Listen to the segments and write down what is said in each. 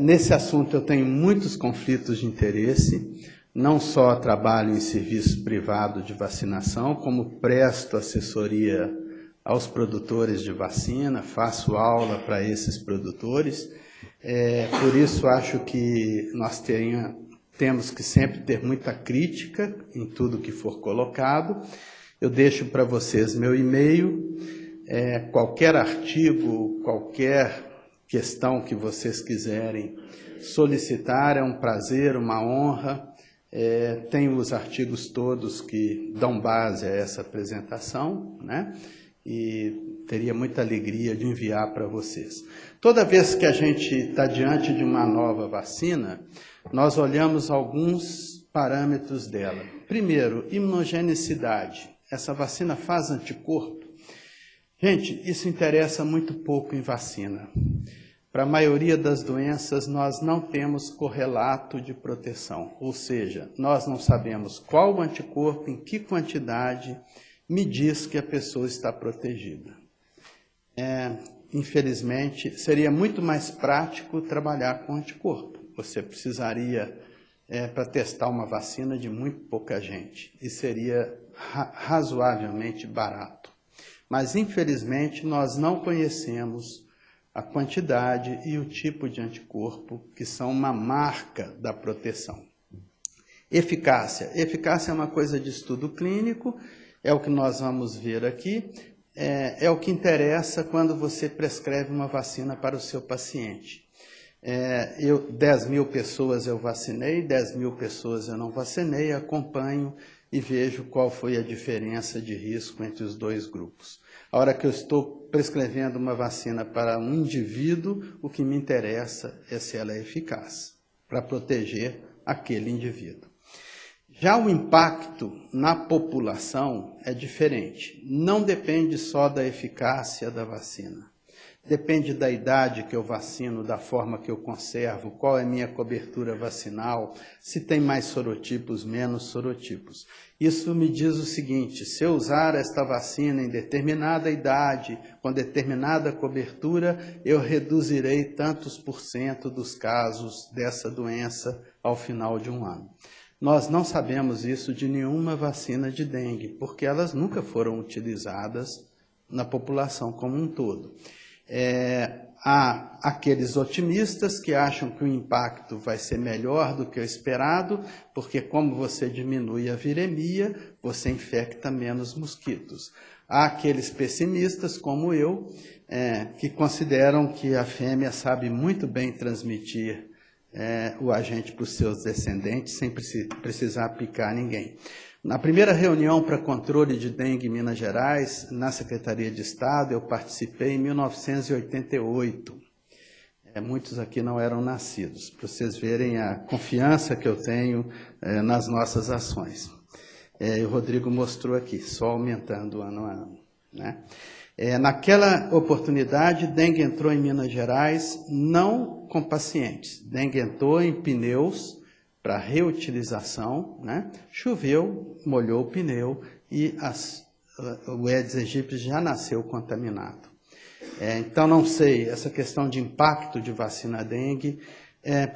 Nesse assunto eu tenho muitos conflitos de interesse, não só trabalho em serviço privado de vacinação, como presto assessoria aos produtores de vacina, faço aula para esses produtores, por isso acho que nós temos que sempre ter muita crítica em tudo que for colocado. Eu deixo para vocês meu e-mail, qualquer artigo, qualquer questão que vocês quiserem solicitar, é um prazer, uma honra. Tenho os artigos todos que dão base a essa apresentação, né? E teria muita alegria de enviar para vocês. Toda vez que a gente está diante de uma nova vacina, nós olhamos alguns parâmetros dela. Primeiro, imunogenicidade. Essa vacina faz anticorpo? Gente, isso interessa muito pouco em vacina. Para a maioria das doenças, nós não temos correlato de proteção, ou seja, nós não sabemos qual o anticorpo, em que quantidade, me diz que a pessoa está protegida. Infelizmente, seria muito mais prático trabalhar com anticorpo. Você precisaria, para testar uma vacina, de muito pouca gente, e seria razoavelmente barato. Mas, infelizmente, nós não conhecemos a quantidade e o tipo de anticorpo, que são uma marca da proteção. Eficácia. Eficácia é uma coisa de estudo clínico, é o que nós vamos ver aqui, é o que interessa quando você prescreve uma vacina para o seu paciente. 10 mil pessoas eu vacinei, 10 mil pessoas eu não vacinei, acompanho e vejo qual foi a diferença de risco entre os dois grupos. A hora que eu estou prescrevendo uma vacina para um indivíduo, o que me interessa é se ela é eficaz, para proteger aquele indivíduo. Já o impacto na população é diferente. Não depende só da eficácia da vacina. Depende da idade que eu vacino, da forma que eu conservo, qual é a minha cobertura vacinal, se tem mais sorotipos, menos sorotipos. Isso me diz o seguinte: se eu usar esta vacina em determinada idade, com determinada cobertura, eu reduzirei tantos por cento dos casos dessa doença ao final de um ano. Nós não sabemos isso de nenhuma vacina de dengue, porque elas nunca foram utilizadas na população como um todo. Há aqueles otimistas que acham que o impacto vai ser melhor do que o esperado, porque como você diminui a viremia, você infecta menos mosquitos. Há aqueles pessimistas, como eu, que consideram que a fêmea sabe muito bem transmitir o agente para os seus descendentes, sem precisar picar ninguém. Na primeira reunião para controle de dengue em Minas Gerais, na Secretaria de Estado, eu participei em 1988. Muitos aqui não eram nascidos, para vocês verem a confiança que eu tenho nas nossas ações. O Rodrigo mostrou aqui, só aumentando ano a ano, né? Naquela oportunidade, dengue entrou em Minas Gerais, não com pacientes. Dengue entrou em pneus para reutilização, né? Choveu, molhou o pneu e o Aedes aegypti já nasceu contaminado. Então, não sei, essa questão de impacto de vacina dengue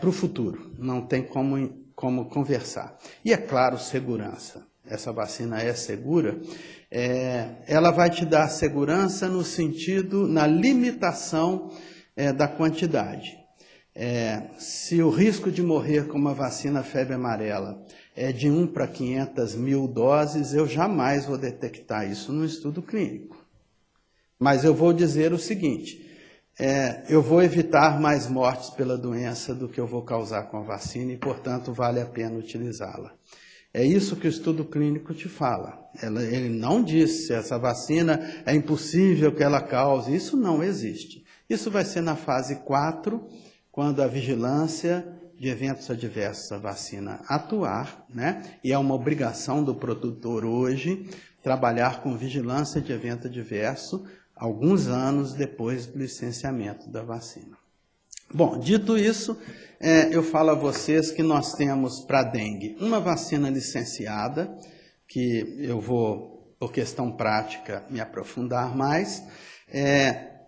para o futuro, não tem como conversar. E, é claro, segurança. Essa vacina é segura, ela vai te dar segurança no sentido, na limitação da quantidade. Se o risco de morrer com uma vacina febre amarela é de 1 para 500 mil doses, eu jamais vou detectar isso no estudo clínico. Mas eu vou dizer o seguinte, eu vou evitar mais mortes pela doença do que eu vou causar com a vacina e, portanto, vale a pena utilizá-la. É isso que o estudo clínico te fala. Ele não diz se essa vacina é impossível que ela cause. Isso não existe. Isso vai ser na fase 4, quando a vigilância de eventos adversos à vacina atuar, né? E é uma obrigação do produtor hoje trabalhar com vigilância de evento adverso alguns anos depois do licenciamento da vacina. Bom, dito isso, eu falo a vocês que nós temos para dengue uma vacina licenciada, que eu vou, por questão prática, me aprofundar mais.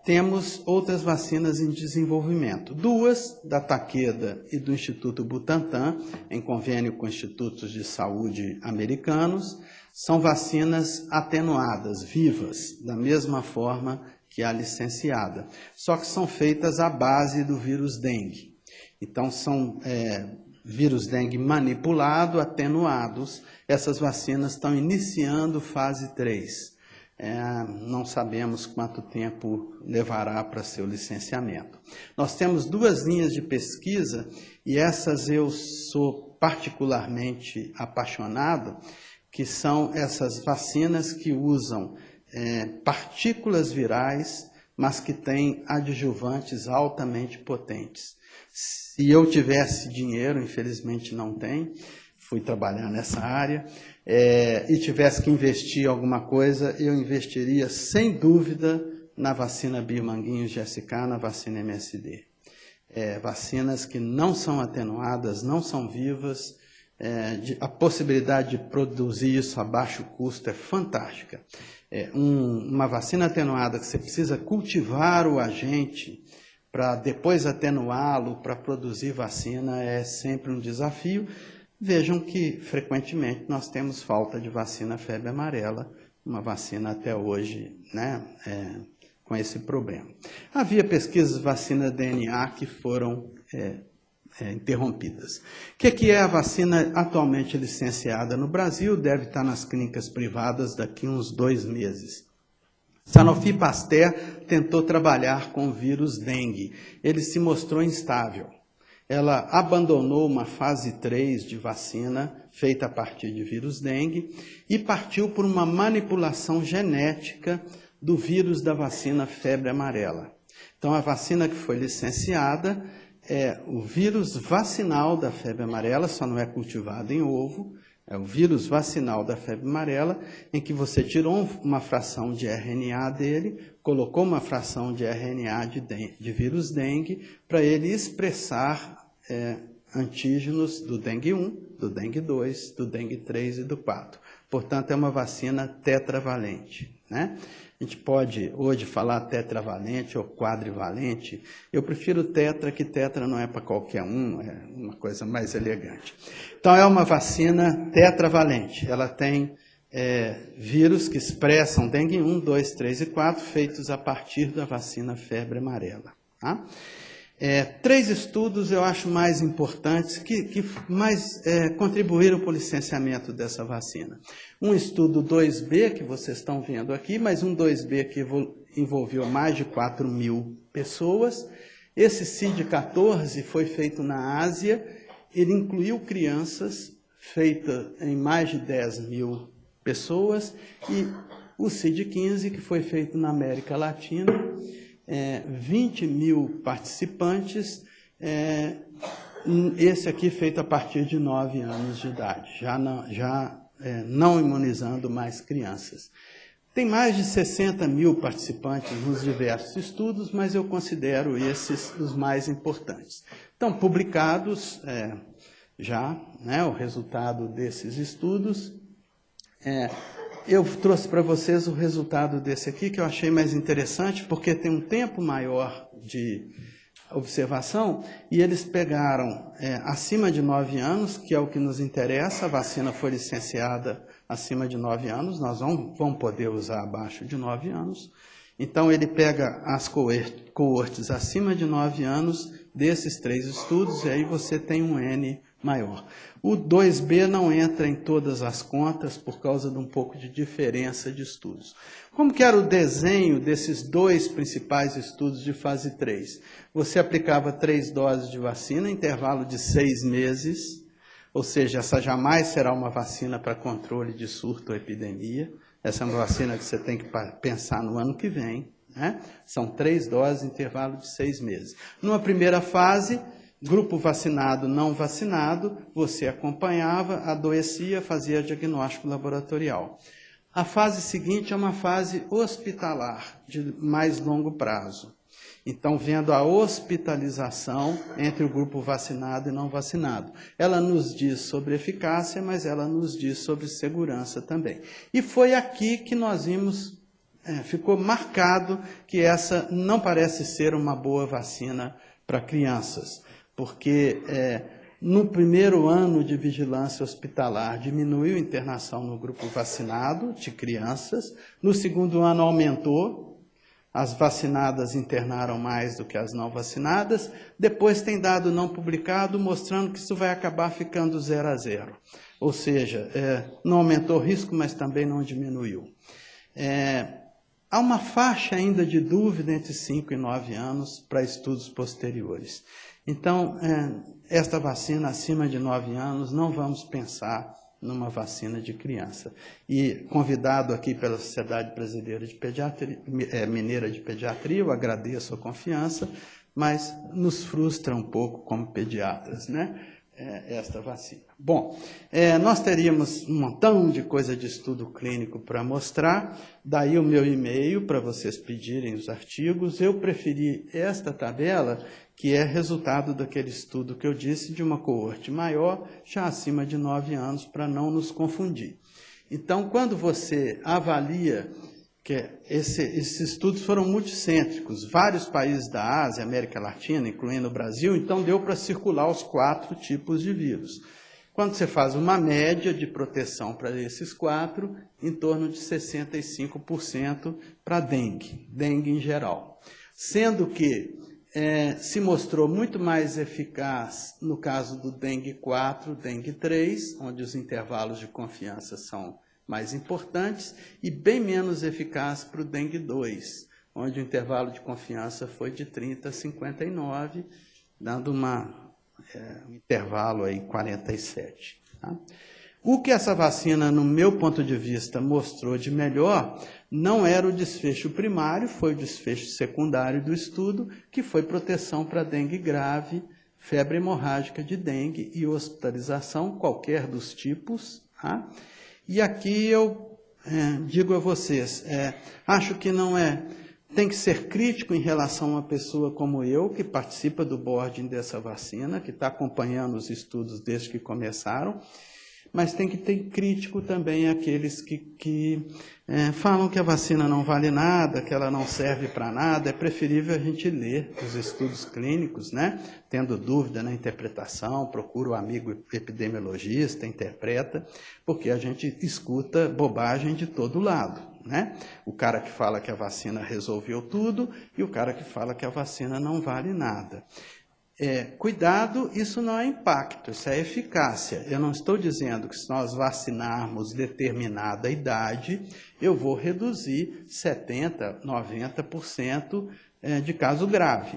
temos outras vacinas em desenvolvimento. 2 da Takeda e do Instituto Butantan, em convênio com institutos de saúde americanos, são vacinas atenuadas, vivas, da mesma forma que a licenciada, só que são feitas à base do vírus dengue. Então, são vírus dengue manipulado, atenuados. Essas vacinas estão iniciando fase 3. Não sabemos quanto tempo levará para seu licenciamento. Nós temos 2 linhas de pesquisa, e essas eu sou particularmente apaixonado, que são essas vacinas que usam partículas virais, mas que têm adjuvantes altamente potentes. Se eu tivesse dinheiro, infelizmente não tenho, fui trabalhar nessa área, e tivesse que investir alguma coisa, eu investiria sem dúvida na vacina Biomanguinhos GSK, na vacina MSD. Vacinas que não são atenuadas, não são vivas, a possibilidade de produzir isso a baixo custo é fantástica. Uma vacina atenuada que você precisa cultivar o agente para depois atenuá-lo, para produzir vacina, é sempre um desafio. Vejam que, frequentemente, nós temos falta de vacina febre amarela, uma vacina até hoje, né, com esse problema. Havia pesquisas de vacina DNA que foram interrompidas. O que é a vacina atualmente licenciada no Brasil? Deve estar nas clínicas privadas daqui a uns 2 meses. Sanofi Pasteur tentou trabalhar com o vírus dengue. Ele se mostrou instável. Ela abandonou uma fase 3 de vacina feita a partir de vírus dengue e partiu por uma manipulação genética do vírus da vacina febre amarela. Então, a vacina que foi licenciada é o vírus vacinal da febre amarela, só não é cultivado em ovo, é o vírus vacinal da febre amarela, em que você tirou uma fração de RNA dele, colocou uma fração de RNA de vírus dengue, para ele expressar antígenos do dengue 1, do dengue 2, do dengue 3 e do 4. Portanto, é uma vacina tetravalente, né? A gente pode hoje falar tetravalente ou quadrivalente. Eu prefiro tetra, que tetra não é para qualquer um, é uma coisa mais elegante. Então, é uma vacina tetravalente. Ela tem vírus que expressam dengue 1, 2, 3 e 4, feitos a partir da vacina febre amarela. Tá? 3 estudos eu acho mais importantes, que mais contribuíram para o licenciamento dessa vacina. Um estudo 2B, que vocês estão vendo aqui, mas um 2B que envolveu mais de 4.000 pessoas. Esse CID-14 foi feito na Ásia, ele incluiu crianças, feita em mais de 10.000 pessoas, e o CID-15, que foi feito na América Latina, 20.000 participantes, esse aqui feito a partir de 9 anos de idade, já não imunizando mais crianças. Tem mais de 60.000 participantes nos diversos estudos, mas eu considero esses os mais importantes. Estão publicados já, né, o resultado desses estudos. Eu trouxe para vocês o resultado desse aqui, que eu achei mais interessante, porque tem um tempo maior de observação, e eles pegaram acima de 9 anos, que é o que nos interessa. A vacina foi licenciada acima de 9 anos, nós vamos poder usar abaixo de 9 anos. Então, ele pega as coortes acima de 9 anos desses 3 estudos, e aí você tem um N maior. O 2B não entra em todas as contas por causa de um pouco de diferença de estudos. Como que era o desenho desses 2 principais estudos de fase 3? Você aplicava 3 doses de vacina, intervalo de 6 meses, ou seja, essa jamais será uma vacina para controle de surto ou epidemia. Essa é uma vacina que você tem que pensar no ano que vem, né? São 3 doses, intervalo de 6 meses. Numa primeira fase, grupo vacinado, não vacinado, você acompanhava, adoecia, fazia diagnóstico laboratorial. A fase seguinte é uma fase hospitalar, de mais longo prazo. Então, vendo a hospitalização entre o grupo vacinado e não vacinado. Ela nos diz sobre eficácia, mas ela nos diz sobre segurança também. E foi aqui que nós vimos ficou marcado que essa não parece ser uma boa vacina para crianças, porque no primeiro ano de vigilância hospitalar diminuiu a internação no grupo vacinado de crianças, no segundo ano aumentou, as vacinadas internaram mais do que as não vacinadas, depois tem dado não publicado mostrando que isso vai acabar ficando 0 a 0. Ou seja, não aumentou o risco, mas também não diminuiu. Há uma faixa ainda de dúvida entre 5 e 9 anos para estudos posteriores. Então, esta vacina acima de 9 anos, não vamos pensar numa vacina de criança. E convidado aqui pela Sociedade Brasileira de Pediatria, Mineira de Pediatria, eu agradeço a confiança, mas nos frustra um pouco como pediatras, né? Esta vacina. Bom, nós teríamos um montão de coisa de estudo clínico para mostrar, daí o meu e-mail para vocês pedirem os artigos. Eu preferi esta tabela, que é resultado daquele estudo que eu disse, de uma coorte maior, já acima de 9 anos, para não nos confundir. Então, quando você avalia que esses estudos foram multicêntricos, vários países da Ásia, América Latina, incluindo o Brasil, então deu para circular os 4 tipos de vírus. Quando você faz uma média de proteção para esses 4, em torno de 65% para dengue em geral. Sendo que se mostrou muito mais eficaz no caso do dengue 4, dengue 3, onde os intervalos de confiança são mais importantes, e bem menos eficaz para o dengue 2, onde o intervalo de confiança foi de 30 a 59, dando um intervalo aí 47. Tá? O que essa vacina, no meu ponto de vista, mostrou de melhor, não era o desfecho primário, foi o desfecho secundário do estudo, que foi proteção para dengue grave, febre hemorrágica de dengue e hospitalização, qualquer dos tipos. Tá? E aqui eu digo a vocês, acho que tem que ser crítico em relação a uma pessoa como eu, que participa do boarding dessa vacina, que está acompanhando os estudos desde que começaram, mas tem que ter crítico também aqueles que falam que a vacina não vale nada, que ela não serve para nada. É preferível a gente ler os estudos clínicos, né? Tendo dúvida na interpretação, procura o amigo epidemiologista, interpreta, porque a gente escuta bobagem de todo lado, né? O cara que fala que a vacina resolveu tudo e o cara que fala que a vacina não vale nada. Cuidado, isso não é impacto, isso é eficácia. Eu não estou dizendo que se nós vacinarmos determinada idade, eu vou reduzir 70%, 90% de caso grave.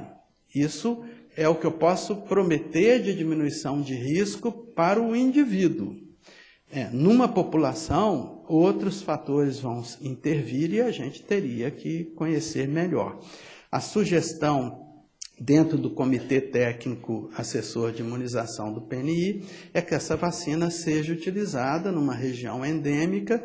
Isso é o que eu posso prometer de diminuição de risco para o indivíduo. Numa população, outros fatores vão intervir e a gente teria que conhecer melhor. A sugestão dentro do Comitê Técnico Assessor de Imunização do PNI, é que essa vacina seja utilizada numa região endêmica,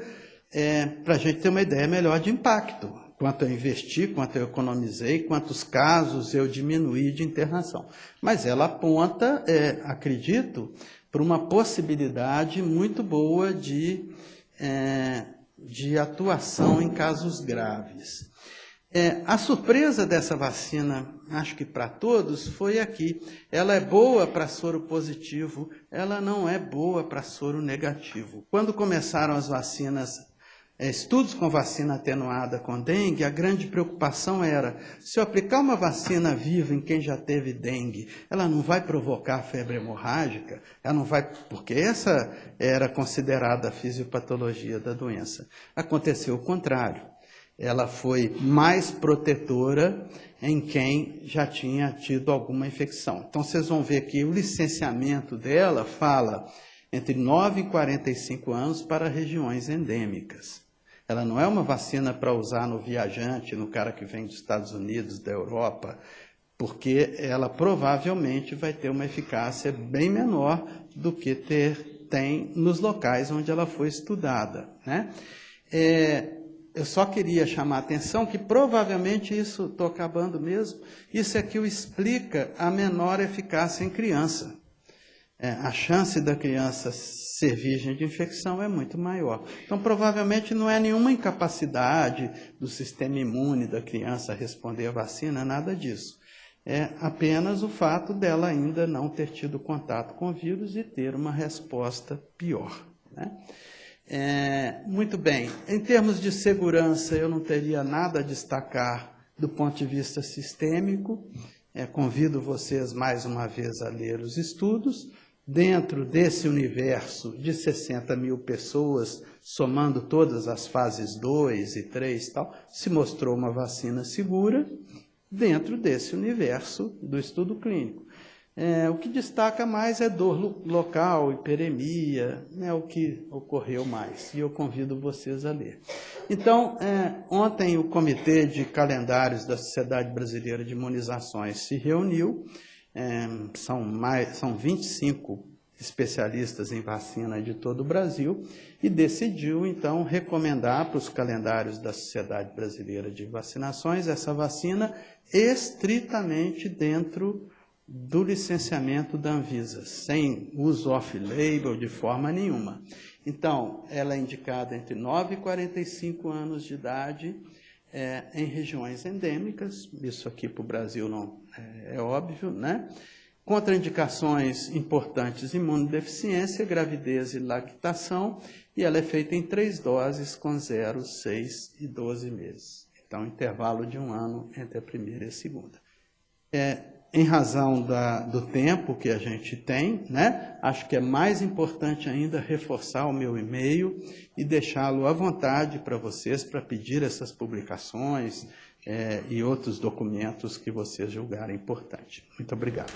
para a gente ter uma ideia melhor de impacto, quanto eu investi, quanto eu economizei, quantos casos eu diminuí de internação. Mas ela aponta, acredito, para uma possibilidade muito boa de atuação em casos graves. A surpresa dessa vacina, acho que para todos, foi aqui. Ela é boa para soro positivo, ela não é boa para soro negativo. Quando começaram as vacinas, estudos com vacina atenuada com dengue, a grande preocupação era, se eu aplicar uma vacina viva em quem já teve dengue, ela não vai provocar febre hemorrágica? Ela não vai, porque essa era considerada a fisiopatologia da doença. Aconteceu o contrário. Ela foi mais protetora em quem já tinha tido alguma infecção. Então, vocês vão ver que o licenciamento dela fala entre 9 e 45 anos para regiões endêmicas. Ela não é uma vacina para usar no viajante, no cara que vem dos Estados Unidos, da Europa, porque ela provavelmente vai ter uma eficácia bem menor do que tem nos locais onde ela foi estudada, né? Eu só queria chamar a atenção que provavelmente isso, estou acabando mesmo, isso aqui explica a menor eficácia em criança. a chance da criança ser virgem de infecção é muito maior. Então, provavelmente, não é nenhuma incapacidade do sistema imune da criança responder à vacina, nada disso. É apenas o fato dela ainda não ter tido contato com o vírus e ter uma resposta pior, né? Muito bem, em termos de segurança, eu não teria nada a destacar do ponto de vista sistêmico. Convido vocês mais uma vez a ler os estudos. Dentro desse universo de 60 mil pessoas, somando todas as fases 2 e 3 e tal, se mostrou uma vacina segura dentro desse universo do estudo clínico. O que destaca mais é dor local, hiperemia, o que ocorreu mais, e eu convido vocês a ler. Então, ontem o Comitê de Calendários da Sociedade Brasileira de Imunizações se reuniu. São 25 especialistas em vacina de todo o Brasil e decidiu, então, recomendar para os calendários da Sociedade Brasileira de Vacinações essa vacina estritamente dentro do licenciamento da Anvisa, sem uso off-label de forma nenhuma. Então, ela é indicada entre 9 e 45 anos de idade, em regiões endêmicas, isso aqui para o Brasil não é óbvio, né? Contraindicações importantes: imunodeficiência, gravidez e lactação, e ela é feita em 3 doses com 0, 6 e 12 meses. Então, intervalo de 1 ano entre a primeira e a segunda. Em razão do tempo que a gente tem, né, acho que é mais importante ainda reforçar o meu e-mail e deixá-lo à vontade para vocês, para pedir essas publicações e outros documentos que vocês julgarem importantes. Muito obrigado.